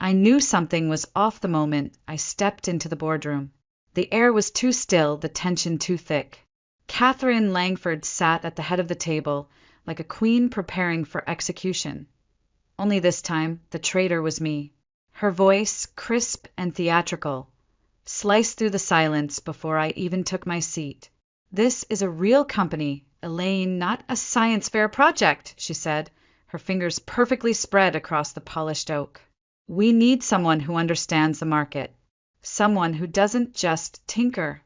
I knew something was off the moment I stepped into the boardroom. The air was too still, the tension too thick. Catherine Langford sat at the head of the table, like a queen preparing for execution. Only this time, the traitor was me. Her voice, crisp and theatrical, sliced through the silence before I even took my seat. "This is a real company, Elaine, not a science fair project," she said, her fingers perfectly spread across the polished oak. "We need someone who understands the market, someone who doesn't just tinker."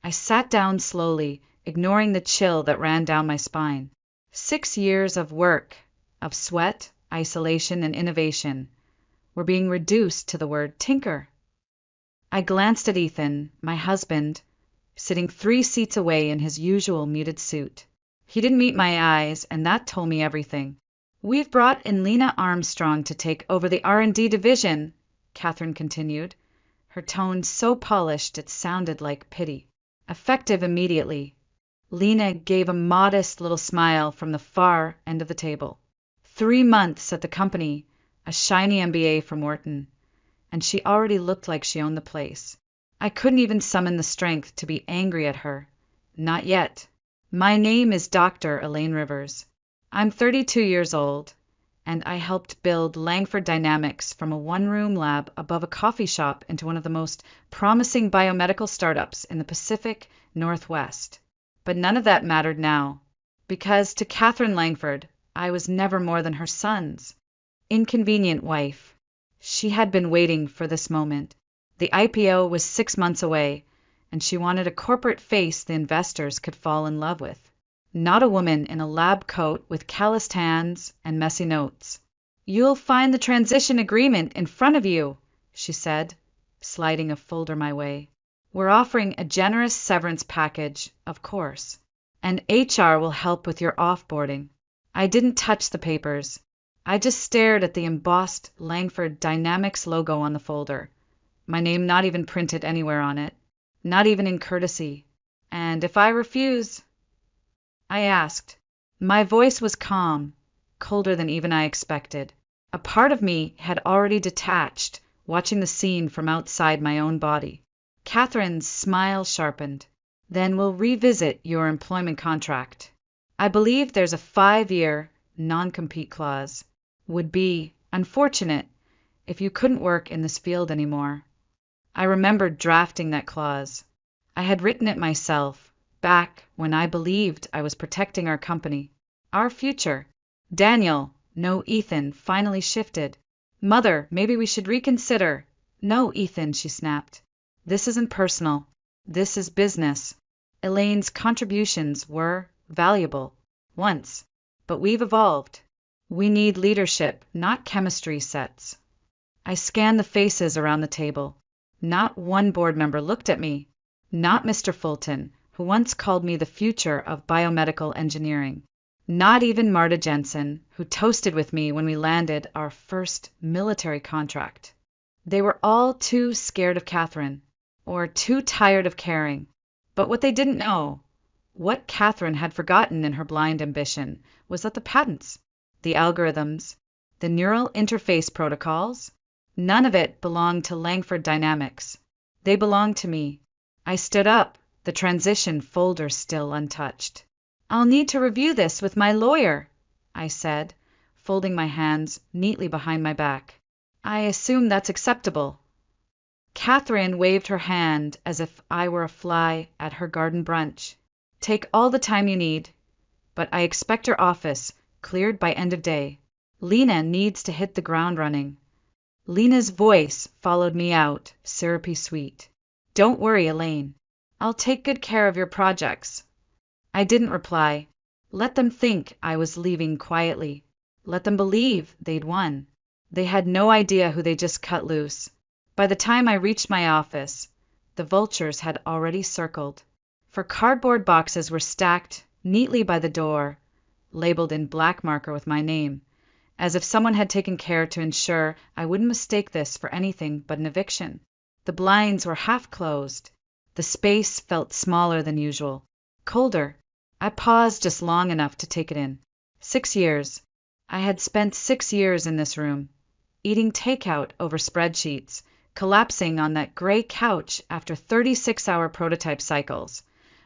I sat down slowly, ignoring the chill that ran down my spine. 6 years of work, of sweat, isolation, and innovation were being reduced to the word tinker. I glanced at Ethan, my husband, sitting 3 seats away in his usual muted suit. He didn't meet my eyes, and that told me everything. "We've brought in Lena Armstrong to take over the R&D division," Catherine continued, her tone so polished it sounded like pity. "Effective immediately." Lena gave a modest little smile from the far end of the table. 3 months at the company, a shiny MBA from Wharton, and she already looked like she owned the place. I couldn't even summon the strength to be angry at her. Not yet. "My name is Dr. Elaine Rivers. I'm 32 years old, and I helped build Langford Dynamics from a one-room lab above a coffee shop into one of the most promising biomedical startups in the Pacific Northwest." But none of that mattered now, because to Catherine Langford, I was never more than her son's inconvenient wife. She had been waiting for this moment. The IPO was 6 months away, and she wanted a corporate face the investors could fall in love with, not a woman in a lab coat with calloused hands and messy notes. "You'll find the transition agreement in front of you," she said, sliding a folder my way. "We're offering a generous severance package, of course, and HR will help with your offboarding." I didn't touch the papers. I just stared at the embossed Langford Dynamics logo on the folder, my name not even printed anywhere on it, not even in courtesy. "And if I refuse?" I asked. My voice was calm, colder than even I expected. A part of me had already detached, watching the scene from outside my own body. Catherine's smile sharpened. "Then we'll revisit your employment contract. I believe there's a 5-year non-compete clause. Would be unfortunate if you couldn't work in this field anymore." I remembered drafting that clause. I had written it myself, back when I believed I was protecting our company, our future. Daniel, no Ethan, finally shifted. "Mother, maybe we should reconsider." "No, Ethan," she snapped. "This isn't personal. This is business. Elaine's contributions were valuable once, but we've evolved. We need leadership, not chemistry sets." I scanned the faces around the table. Not one board member looked at me. Not Mr. Fulton, who once called me the future of biomedical engineering. Not even Marta Jensen, who toasted with me when we landed our first military contract. They were all too scared of Catherine, or too tired of caring. But what they didn't know, what Catherine had forgotten in her blind ambition, was that the patents, the algorithms, the neural interface protocols, none of it belonged to Langford Dynamics. They belonged to me. I stood up, the transition folder still untouched. "I'll need to review this with my lawyer," I said, folding my hands neatly behind my back. "I assume that's acceptable." Catherine waved her hand as if I were a fly at her garden brunch. "Take all the time you need, but I expect your office cleared by end of day. Lena needs to hit the ground running." Lena's voice followed me out, syrupy sweet. "Don't worry, Elaine. I'll take good care of your projects." I didn't reply. Let them think I was leaving quietly. Let them believe they'd won. They had no idea who they just cut loose. By the time I reached my office, the vultures had already circled. For cardboard boxes were stacked neatly by the door, labeled in black marker with my name, as if someone had taken care to ensure I wouldn't mistake this for anything but an eviction. The blinds were half closed. The space felt smaller than usual, colder. I paused just long enough to take it in. 6 years. I had spent 6 years in this room. eating takeout over spreadsheets, collapsing on that gray couch after 36-hour prototype cycles,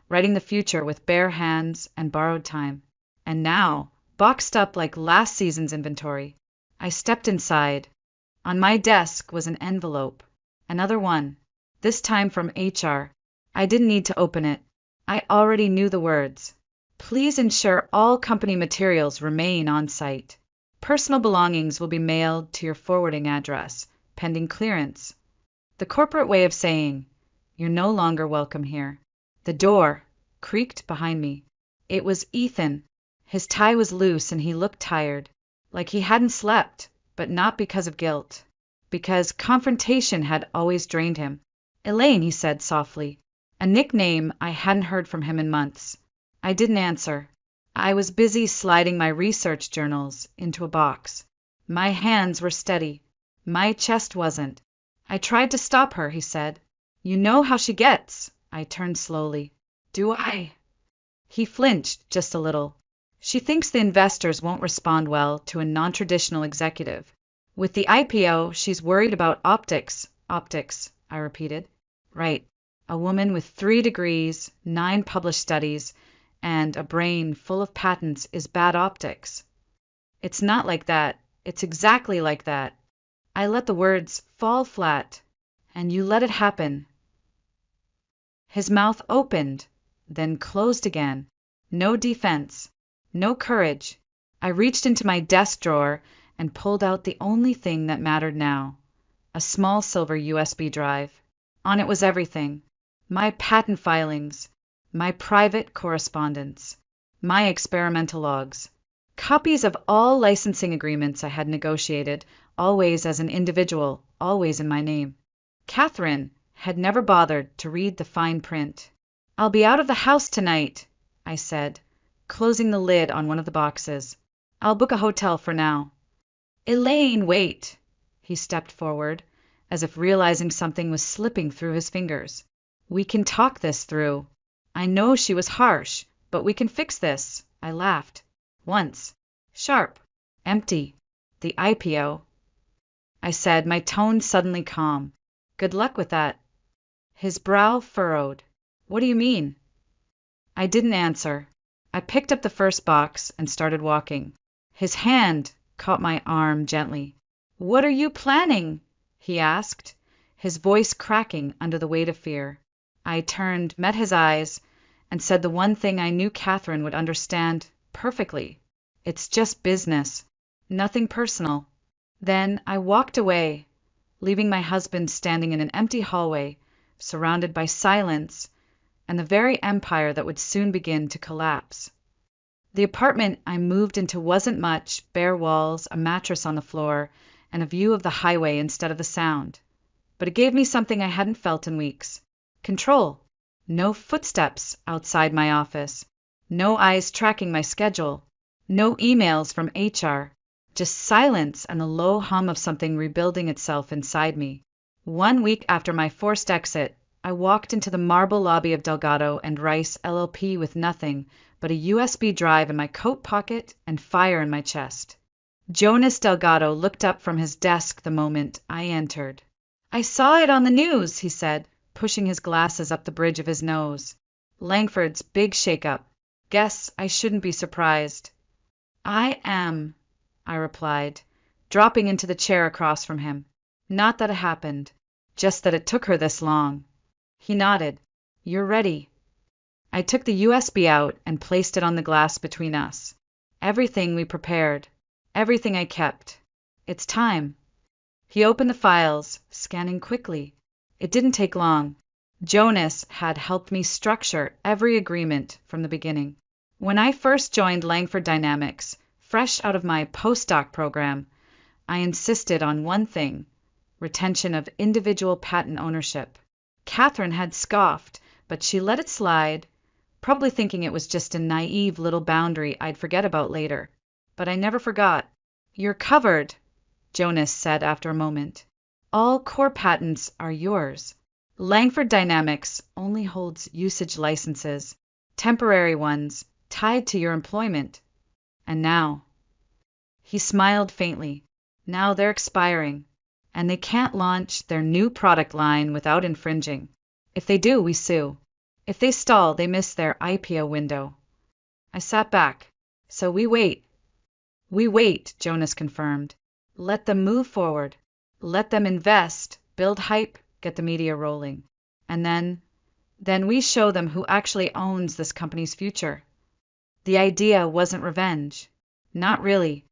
writing the future with bare hands and borrowed time. And now, boxed up like last season's inventory, I stepped inside. On my desk was an envelope. Another one, this time from HR. I didn't need to open it. I already knew the words. Please ensure all company materials remain on site. Personal belongings will be mailed to your forwarding address, pending clearance. The corporate way of saying, you're no longer welcome here. The door creaked behind me. It was Ethan. His tie was loose and he looked tired, like he hadn't slept, but not because of guilt, because confrontation had always drained him. Elaine, he said softly, a nickname I hadn't heard from him in months. I didn't answer. I was busy sliding my research journals into a box. My hands were steady. My chest wasn't. I tried to stop her, he said. You know how she gets. I turned slowly. Do I? He flinched just a little. She thinks the investors won't respond well to a non-traditional executive. With the IPO, she's worried about optics. Optics, I repeated. Right. A woman with 3 degrees, 9 published studies, and a brain full of patents is bad optics. It's not like that. It's exactly like that. I let the words fall flat, and you let it happen. His mouth opened, then closed again. No defense, no courage. I reached into my desk drawer and pulled out the only thing that mattered now, a small silver USB drive. On it was everything. My patent filings, my private correspondence, my experimental logs, copies of all licensing agreements I had negotiated, always as an individual, always in my name. Catherine had never bothered to read the fine print. I'll be out of the house tonight, I said, closing the lid on one of the boxes. I'll book a hotel for now. Elaine, wait. He stepped forward, as if realizing something was slipping through his fingers. We can talk this through. I know she was harsh, but we can fix this. I laughed. Once. Sharp. Empty. The IPO. I said, my tone suddenly calm. Good luck with that. His brow furrowed. What do you mean? I didn't answer. I picked up the first box and started walking. His hand caught my arm gently. What are you planning? He asked, his voice cracking under the weight of fear. I turned, met his eyes, and said the one thing I knew Catherine would understand perfectly. It's just business. Nothing personal. Then I walked away, leaving my husband standing in an empty hallway, surrounded by silence and the very empire that would soon begin to collapse. The apartment I moved into wasn't much, bare walls, a mattress on the floor, and a view of the highway instead of the sound. But it gave me something I hadn't felt in weeks. Control. No footsteps outside my office. No eyes tracking my schedule. No emails from HR. Just silence and the low hum of something rebuilding itself inside me. 1 week after my forced exit, I walked into the marble lobby of Delgado and Rice LLP with nothing but a USB drive in my coat pocket and fire in my chest. Jonas Delgado looked up from his desk the moment I entered. I saw it on the news, he said, pushing his glasses up the bridge of his nose. Langford's big shakeup. Guess I shouldn't be surprised. I am, I replied, dropping into the chair across from him. Not that it happened, just that it took her this long. He nodded. You're ready. I took the USB out and placed it on the glass between us. Everything we prepared. Everything I kept. It's time. He opened the files, scanning quickly. It didn't take long. Jonas had helped me structure every agreement from the beginning. When I first joined Langford Dynamics, fresh out of my postdoc program, I insisted on one thing: retention of individual patent ownership. Catherine had scoffed, but she let it slide, probably thinking it was just a naive little boundary I'd forget about later. But I never forgot. You're covered, Jonas said after a moment. All core patents are yours. Langford Dynamics only holds usage licenses, temporary ones, tied to your employment. And now, he smiled faintly. Now they're expiring, and they can't launch their new product line without infringing. If they do, we sue. If they stall, they miss their IPO window. I sat back. So we wait. We wait, Jonas confirmed. Let them move forward. Let them invest, build hype, get the media rolling. And then we show them who actually owns this company's future. The idea wasn't revenge. Not really.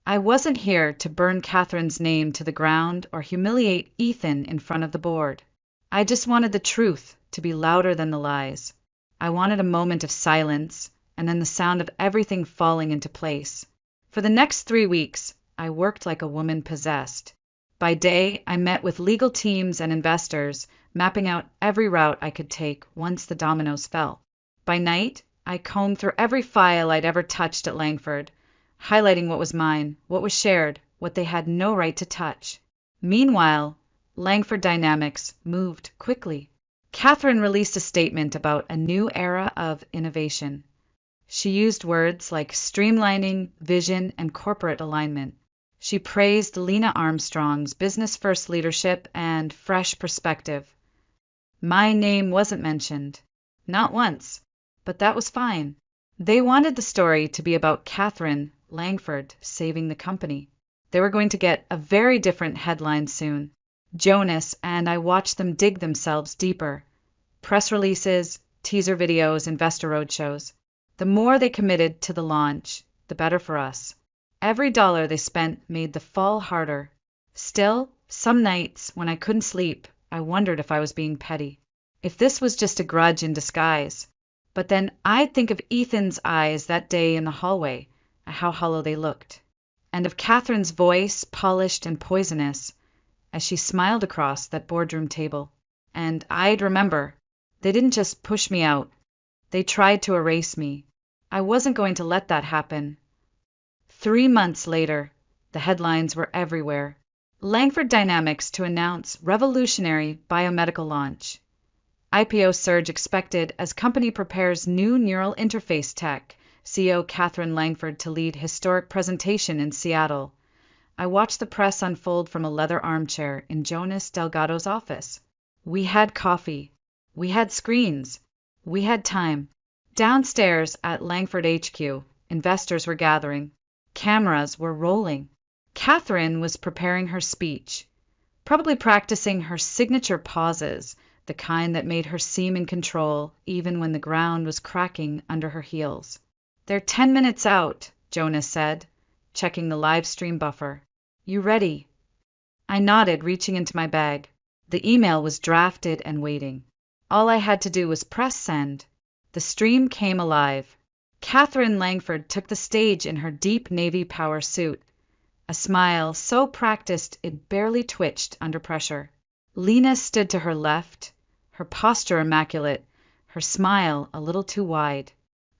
I wasn't here to burn Catherine's name to the ground or humiliate Ethan in front of the board. I just wanted the truth to be louder than the lies. I wanted a moment of silence, and then the sound of everything falling into place. For the next 3 weeks, I worked like a woman possessed. By day, I met with legal teams and investors, mapping out every route I could take once the dominoes fell. By night, I combed through every file I'd ever touched at Langford, highlighting what was mine, what was shared, what they had no right to touch. Meanwhile, Langford Dynamics moved quickly. Catherine released a statement about a new era of innovation. She used words like streamlining, vision, and corporate alignment. She praised Lena Armstrong's business-first leadership and fresh perspective. My name wasn't mentioned. Not once. But that was fine. They wanted the story to be about Catherine Langford saving the company. They were going to get a very different headline soon. Jonas and I watched them dig themselves deeper. Press releases, teaser videos, investor roadshows. The more they committed to the launch, the better for us. Every dollar they spent made the fall harder. Still, some nights when I couldn't sleep, I wondered if I was being petty. If this was just a grudge in disguise. But then I'd think of Ethan's eyes that day in the hallway, how hollow they looked. And of Catherine's voice, polished and poisonous, as she smiled across that boardroom table. And I'd remember, they didn't just push me out. They tried to erase me. I wasn't going to let that happen. 3 months later, the headlines were everywhere. Langford Dynamics to announce revolutionary biomedical launch. IPO surge expected as company prepares new neural interface tech. CEO Catherine Langford to lead historic presentation in Seattle. I watched the press unfold from a leather armchair in Jonas Delgado's office. We had coffee. We had screens. We had time. Downstairs at Langford HQ, investors were gathering. Cameras were rolling. Catherine was preparing her speech, probably practicing her signature pauses, the kind that made her seem in control even when the ground was cracking under her heels. They're 10 minutes out, Jonas said, checking the live stream buffer. You ready? I nodded, reaching into my bag. The email was drafted and waiting. All I had to do was press send. The stream came alive. Catherine Langford took the stage in her deep navy power suit, a smile so practiced it barely twitched under pressure. Lena stood to her left, her posture immaculate, her smile a little too wide.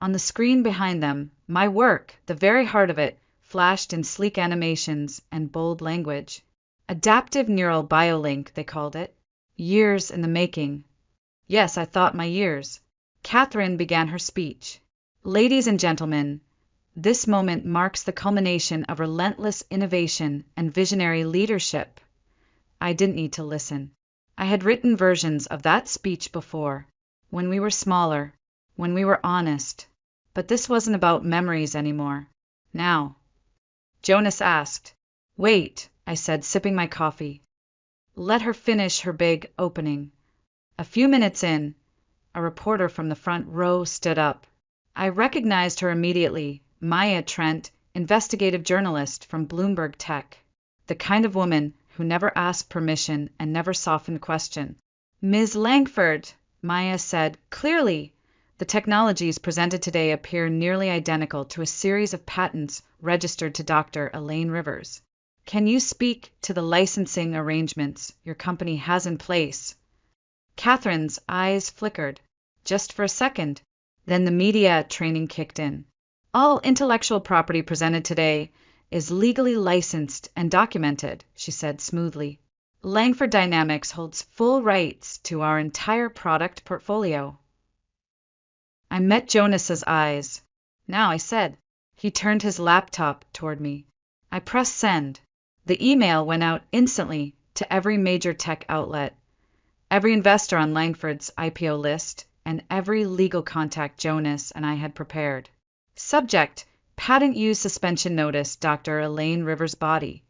On the screen behind them, my work, the very heart of it, flashed in sleek animations and bold language. Adaptive neural biolink, they called it. Years in the making. Yes, I thought my years. Catherine began her speech. Ladies and gentlemen, this moment marks the culmination of relentless innovation and visionary leadership. I didn't need to listen. I had written versions of that speech before, when we were smaller, when we were honest. But this wasn't about memories anymore. Now. Jonas asked. Wait, I said, sipping my coffee. Let her finish her big opening. A few minutes in, a reporter from the front row stood up. I recognized her immediately, Maya Trent, investigative journalist from Bloomberg Tech, the kind of woman who never asked permission and never softened question. Ms. Langford, Maya said, clearly, the technologies presented today appear nearly identical to a series of patents registered to Dr. Elaine Rivers. Can you speak to the licensing arrangements your company has in place? Catherine's eyes flickered, just for a second. Then the media training kicked in. All intellectual property presented today is legally licensed and documented, she said smoothly. Langford Dynamics holds full rights to our entire product portfolio. I met Jonas's eyes. Now, I said. He turned his laptop toward me. I pressed send. The email went out instantly to every major tech outlet, every investor on Langford's IPO list, and every legal contact Jonas and I had prepared. Subject: Patent Use Suspension Notice, Dr. Elaine Rivers' body.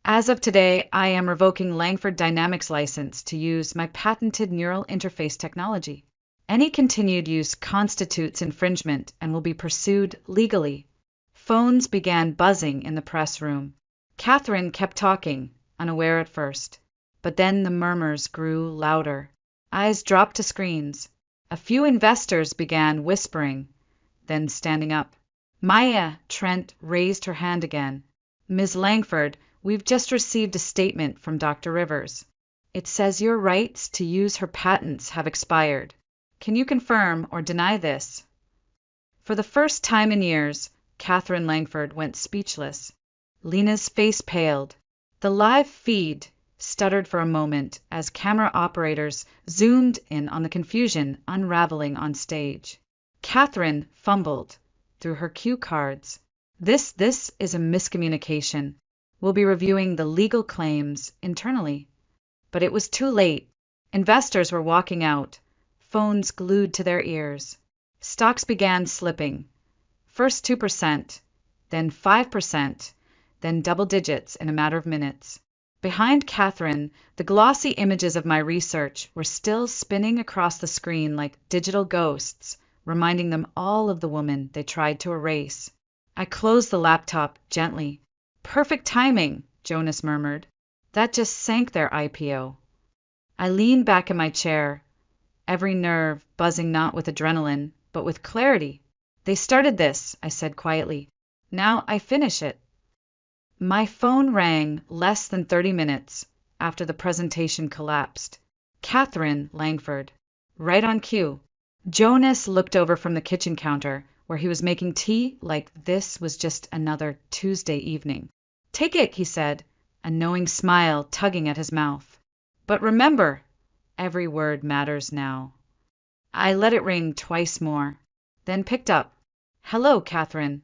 As of today, I am revoking Langford Dynamics license to use my patented neural interface technology. Any continued use constitutes infringement and will be pursued legally. Phones began buzzing in the press room. Catherine kept talking, unaware at first. But then the murmurs grew louder. Eyes dropped to screens. A few investors began whispering, then standing up. Maya Trent raised her hand again. Ms. Langford, we've just received a statement from Dr. Rivers. It says your rights to use her patents have expired. Can you confirm or deny this? For the first time in years, Catherine Langford went speechless. Lena's face paled. The live feed stuttered for a moment as camera operators zoomed in on the confusion unraveling on stage. Catherine fumbled through her cue cards. This is a miscommunication. We'll be reviewing the legal claims internally. But it was too late. Investors were walking out, phones glued to their ears. Stocks began slipping. First 2%, then 5%, then double digits in a matter of minutes. Behind Catherine, the glossy images of my research were still spinning across the screen like digital ghosts, reminding them all of the woman they tried to erase. I closed the laptop gently. Perfect timing, Jonas murmured. That just sank their IPO. I leaned back in my chair, every nerve buzzing not with adrenaline, but with clarity. They started this, I said quietly. Now I finish it. My phone rang less than 30 minutes after the presentation collapsed. Catherine Langford. Right on cue. Jonas looked over from the kitchen counter, where he was making tea like this was just another Tuesday evening. Take it, he said, a knowing smile tugging at his mouth. But remember, every word matters now. I let it ring twice more, then picked up. Hello, Catherine.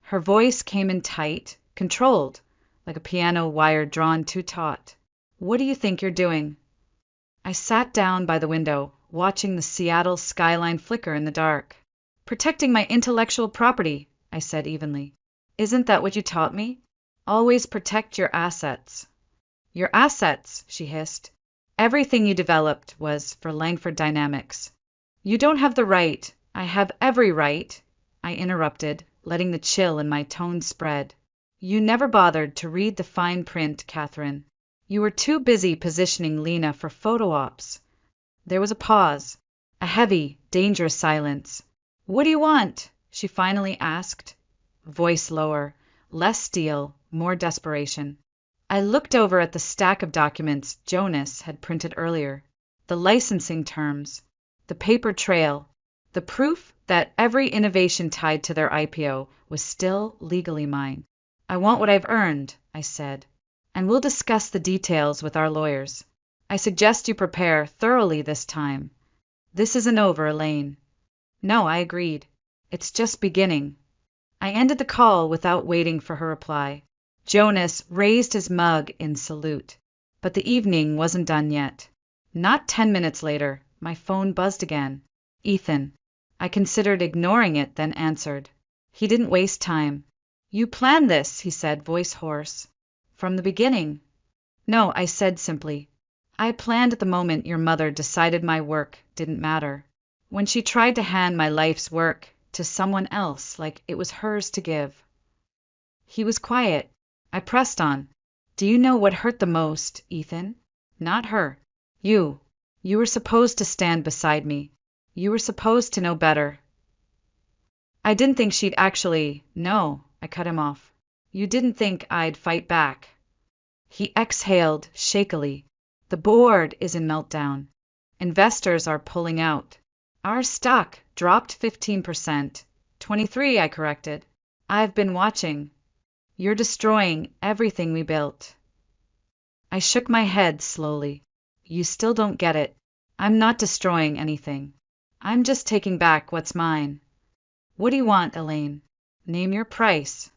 Her voice came in tight, controlled, like a piano wire drawn too taut. What do you think you're doing? I sat down by the window, watching the Seattle skyline flicker in the dark. Protecting my intellectual property, I said evenly. Isn't that what you taught me? Always protect your assets. Your assets, she hissed. Everything you developed was for Langford Dynamics. You don't have the right. I have every right, I interrupted, letting the chill in my tone spread. You never bothered to read the fine print, Catherine. You were too busy positioning Lena for photo ops. There was a pause, a heavy, dangerous silence. What do you want? She finally asked, voice lower, less steel, more desperation. I looked over at the stack of documents Jonas had printed earlier, the licensing terms, the paper trail, the proof that every innovation tied to their IPO was still legally mine. I want what I've earned, I said, and we'll discuss the details with our lawyers. I suggest you prepare thoroughly this time. This isn't over, Elaine. No, I agreed. It's just beginning. I ended the call without waiting for her reply. Jonas raised his mug in salute. But the evening wasn't done yet. Not 10 minutes later, my phone buzzed again. Ethan. I considered ignoring it, then answered. He didn't waste time. You planned this, he said, voice hoarse. From the beginning. No, I said simply. I planned at the moment your mother decided my work didn't matter. When she tried to hand my life's work to someone else like it was hers to give. He was quiet. I pressed on. Do you know what hurt the most, Ethan? Not her. You. You were supposed to stand beside me. You were supposed to know better. I didn't think she'd actually. No, I cut him off. You didn't think I'd fight back. He exhaled shakily. The board is in meltdown. Investors are pulling out. Our stock dropped 15%. 23, I corrected. I've been watching. You're destroying everything we built. I shook my head slowly. You still don't get it. I'm not destroying anything. I'm just taking back what's mine. What do you want, Elaine? Name your price.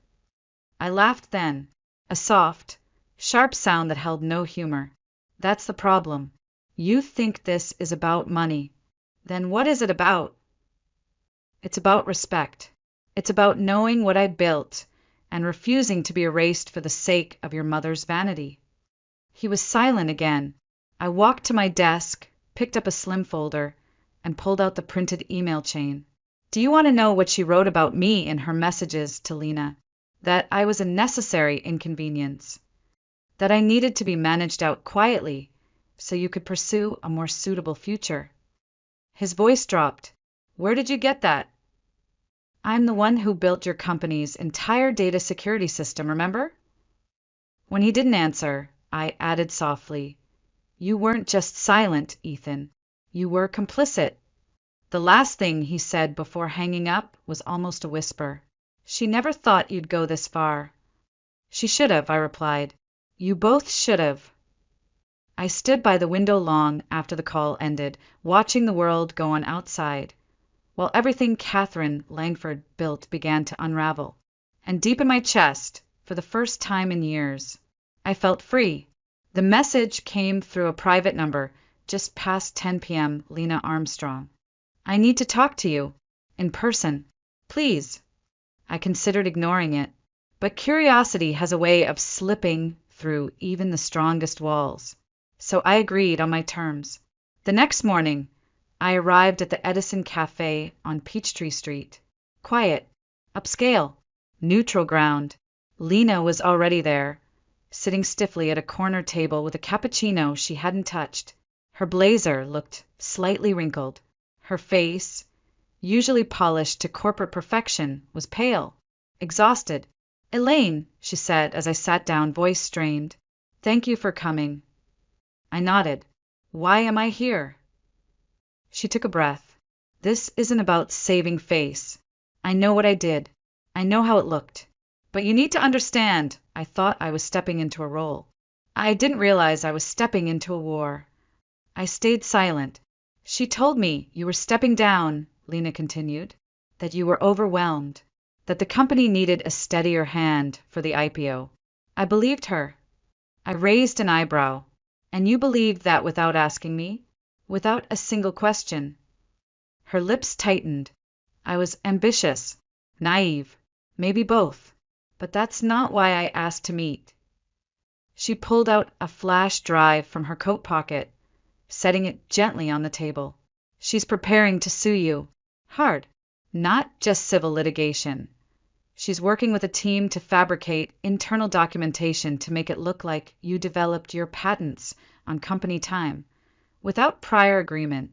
I laughed then, a soft, sharp sound that held no humor. That's the problem. You think this is about money. Then what is it about? It's about respect. It's about knowing what I built and refusing to be erased for the sake of your mother's vanity. He was silent again. I walked to my desk, picked up a slim folder, and pulled out the printed email chain. Do you want to know what she wrote about me in her messages to Lena? That I was a necessary inconvenience. That I needed to be managed out quietly so you could pursue a more suitable future. His voice dropped. Where did you get that? I'm the one who built your company's entire data security system, remember? When he didn't answer, I added softly, You weren't just silent, Ethan. You were complicit. The last thing he said before hanging up was almost a whisper. She never thought you'd go this far. She should have, I replied. You both should have. I stood by the window long after the call ended, watching the world go on outside, while everything Catherine Langford built began to unravel. And deep in my chest, for the first time in years, I felt free. The message came through a private number, just past 10 p.m., Lena Armstrong. I need to talk to you. In person. Please. I considered ignoring it, but curiosity has a way of slipping through even the strongest walls. So I agreed on my terms. The next morning, I arrived at the Edison Cafe on Peachtree Street. Quiet, upscale, neutral ground. Lena was already there, sitting stiffly at a corner table with a cappuccino she hadn't touched. Her blazer looked slightly wrinkled. Her face, usually polished to corporate perfection, was pale, exhausted. Elaine, she said as I sat down, voice strained. Thank you for coming. I nodded. Why am I here? She took a breath. This isn't about saving face. I know what I did. I know how it looked. But you need to understand, I thought I was stepping into a role. I didn't realize I was stepping into a war. I stayed silent. She told me you were stepping down, Lena continued, that you were overwhelmed, that the company needed a steadier hand for the IPO. I believed her. I raised an eyebrow. And you believed that without asking me? Without a single question? Her lips tightened. I was ambitious, naive, maybe both, but that's not why I asked to meet. She pulled out a flash drive from her coat pocket, setting it gently on the table. She's preparing to sue you. Hard. Not just civil litigation. She's working with a team to fabricate internal documentation to make it look like you developed your patents on company time, without prior agreement.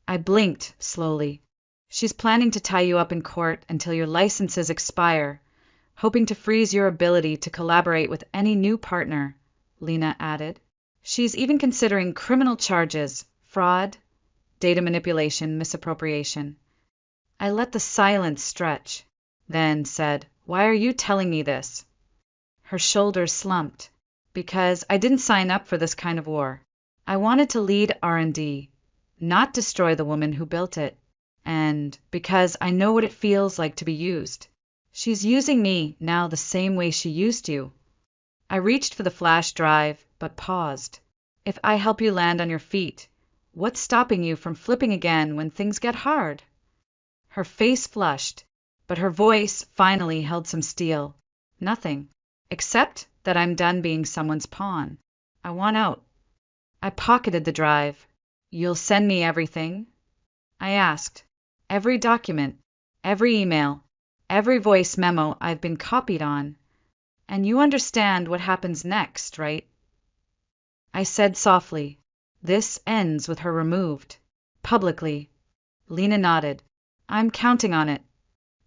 I blinked slowly. She's planning to tie you up in court until your licenses expire, hoping to freeze your ability to collaborate with any new partner, Lena added. She's even considering criminal charges, fraud, data manipulation, misappropriation. I let the silence stretch, then said, Why are you telling me this? Her shoulders slumped. Because I didn't sign up for this kind of war. I wanted to lead R&D, not destroy the woman who built it. And because I know what it feels like to be used. She's using me now the same way she used you. I reached for the flash drive, but paused. If I help you land on your feet, what's stopping you from flipping again when things get hard? Her face flushed, but her voice finally held some steel. Nothing, except that I'm done being someone's pawn. I want out. I pocketed the drive. You'll send me everything? I asked. Every document, every email, every voice memo I've been copied on. And you understand what happens next, right? I said softly. This ends with her removed. Publicly. Lena nodded. I'm counting on it.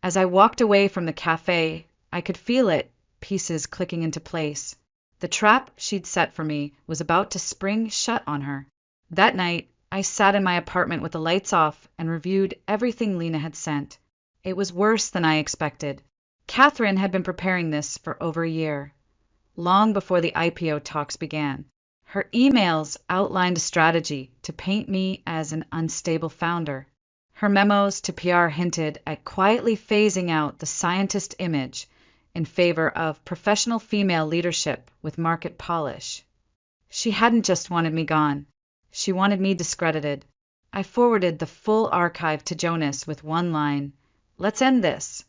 As I walked away from the cafe, I could feel it, pieces clicking into place. The trap she'd set for me was about to spring shut on her. That night, I sat in my apartment with the lights off and reviewed everything Lena had sent. It was worse than I expected. Catherine had been preparing this for over a year, long before the IPO talks began. Her emails outlined a strategy to paint me as an unstable founder. Her memos to PR hinted at quietly phasing out the scientist image in favor of professional female leadership with market polish. She hadn't just wanted me gone. She wanted me discredited. I forwarded the full archive to Jonas with one line: "Let's end this."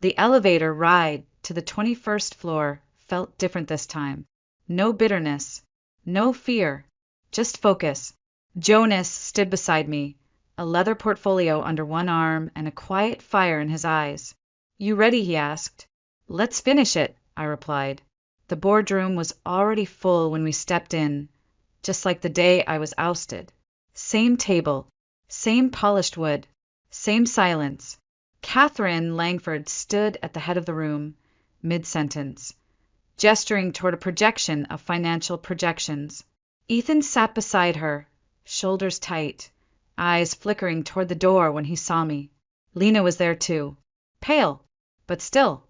The elevator ride to the 21st floor felt different this time. No bitterness, no fear, just focus. Jonas stood beside me, a leather portfolio under one arm and a quiet fire in his eyes. "You ready?" he asked. "Let's finish it," I replied. The boardroom was already full when we stepped in, just like the day I was ousted. Same table, same polished wood, same silence. Catherine Langford stood at the head of the room, mid-sentence, gesturing toward a projection of financial projections. Ethan sat beside her, shoulders tight, eyes flickering toward the door when he saw me. Lena was there too, pale, but still.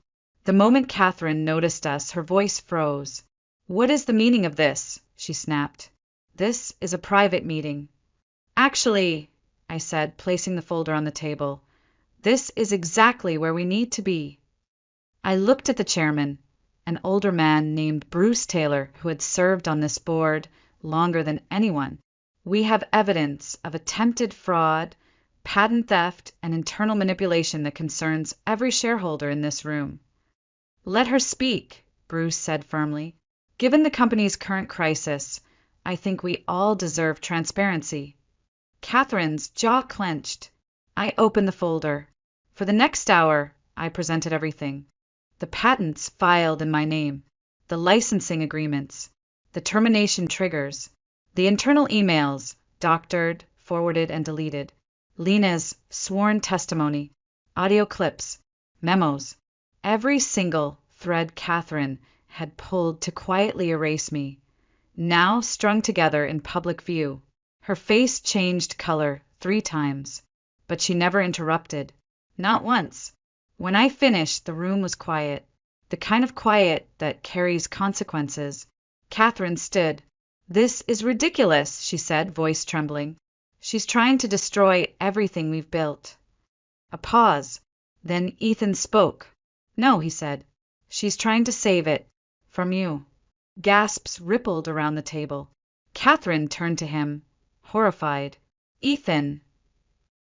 The moment Catherine noticed us, her voice froze. "What is the meaning of this?" she snapped. "This is a private meeting." "Actually," I said, placing the folder on the table, "this is exactly where we need to be." I looked at the chairman, an older man named Bruce Taylor, who had served on this board longer than anyone. "We have evidence of attempted fraud, patent theft, and internal manipulation that concerns every shareholder in this room." "Let her speak," Bruce said firmly. "Given the company's current crisis, I think we all deserve transparency." Catherine's jaw clenched. I opened the folder. For the next hour, I presented everything. The patents filed in my name, the licensing agreements, the termination triggers, the internal emails, doctored, forwarded, and deleted, Lena's sworn testimony, audio clips, memos, every single thread Catherine had pulled to quietly erase me, now strung together in public view. Her face changed color 3 times, but she never interrupted. Not once. When I finished, the room was quiet, the kind of quiet that carries consequences. Catherine stood. "This is ridiculous," she said, voice trembling. "She's trying to destroy everything we've built." A pause. Then Ethan spoke. "No," he said. "She's trying to save it. From you." Gasps rippled around the table. Catherine turned to him, horrified. "Ethan."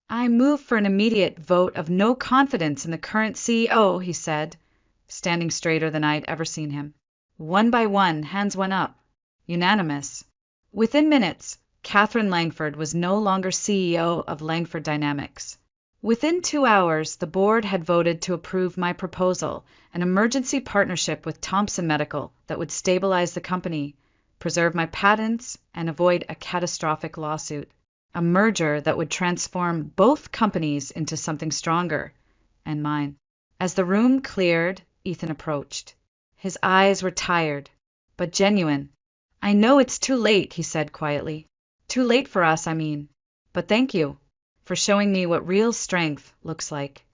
"I move for an immediate vote of no confidence in the current CEO," he said, standing straighter than I'd ever seen him. One by one, hands went up. Unanimous. Within minutes, Catherine Langford was no longer CEO of Langford Dynamics. Within 2 hours, the board had voted to approve my proposal, an emergency partnership with Thompson Medical that would stabilize the company, preserve my patents, and avoid a catastrophic lawsuit. A merger that would transform both companies into something stronger, and mine. As the room cleared, Ethan approached. His eyes were tired, but genuine. "I know it's too late," he said quietly. "Too late for us, I mean. But thank you for showing me what real strength looks like."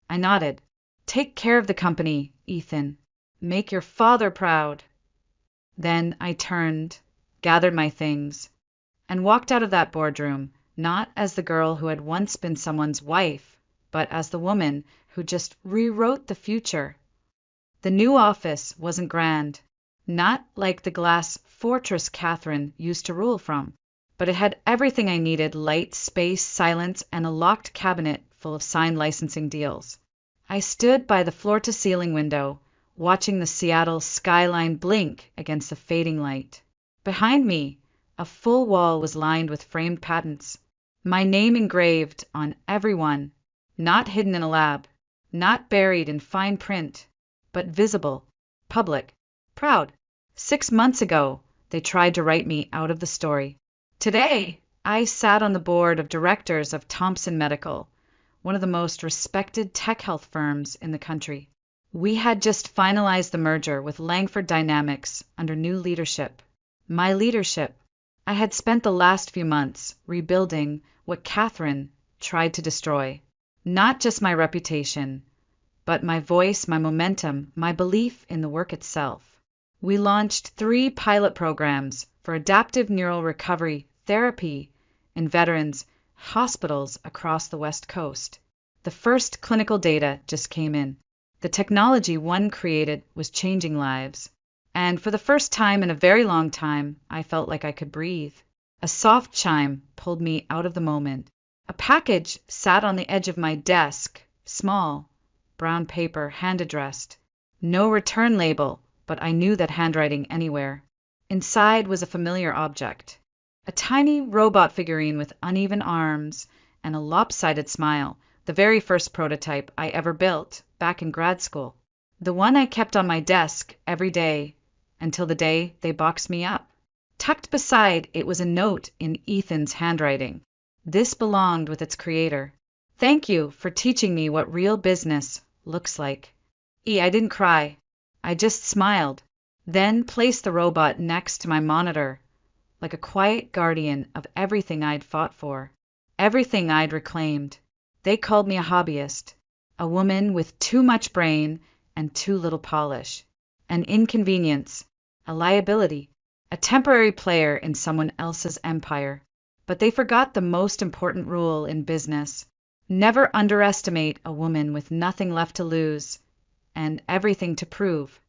I nodded. "Take care of the company, Ethan. Make your father proud." Then I turned, gathered my things, and walked out of that boardroom, not as the girl who had once been someone's wife, but as the woman who just rewrote the future. The new office wasn't grand, not like the glass fortress Catherine used to rule from, but it had everything I needed: light, space, silence, and a locked cabinet full of signed licensing deals. I stood by the floor-to-ceiling window, watching the Seattle skyline blink against the fading light. Behind me, a full wall was lined with framed patents, my name engraved on every one, not hidden in a lab, not buried in fine print, but visible, public, proud. 6 months ago, they tried to write me out of the story. Today, I sat on the board of directors of Thompson Medical, one of the most respected tech health firms in the country. We had just finalized the merger with Langford Dynamics under new leadership. My leadership. I had spent the last few months rebuilding what Catherine tried to destroy. Not just my reputation, but my voice, my momentum, my belief in the work itself. We launched 3 pilot programs for adaptive neural recovery therapy in veterans' hospitals across the West Coast. The first clinical data just came in. The technology one created was changing lives. And for the first time in a very long time, I felt like I could breathe. A soft chime pulled me out of the moment. A package sat on the edge of my desk, small, brown paper, hand-addressed. No return label, but I knew that handwriting anywhere. Inside was a familiar object. A tiny robot figurine with uneven arms and a lopsided smile, the very first prototype I ever built, back in grad school. The one I kept on my desk every day, until the day they boxed me up. Tucked beside it was a note in Ethan's handwriting. This belonged with its creator. Thank you for teaching me what real business looks like. I didn't cry. I just smiled, then placed the robot next to my monitor, like a quiet guardian of everything I'd fought for, everything I'd reclaimed. They called me a hobbyist, a woman with too much brain and too little polish, an inconvenience, a liability, a temporary player in someone else's empire. But they forgot the most important rule in business. Never underestimate a woman with nothing left to lose and everything to prove.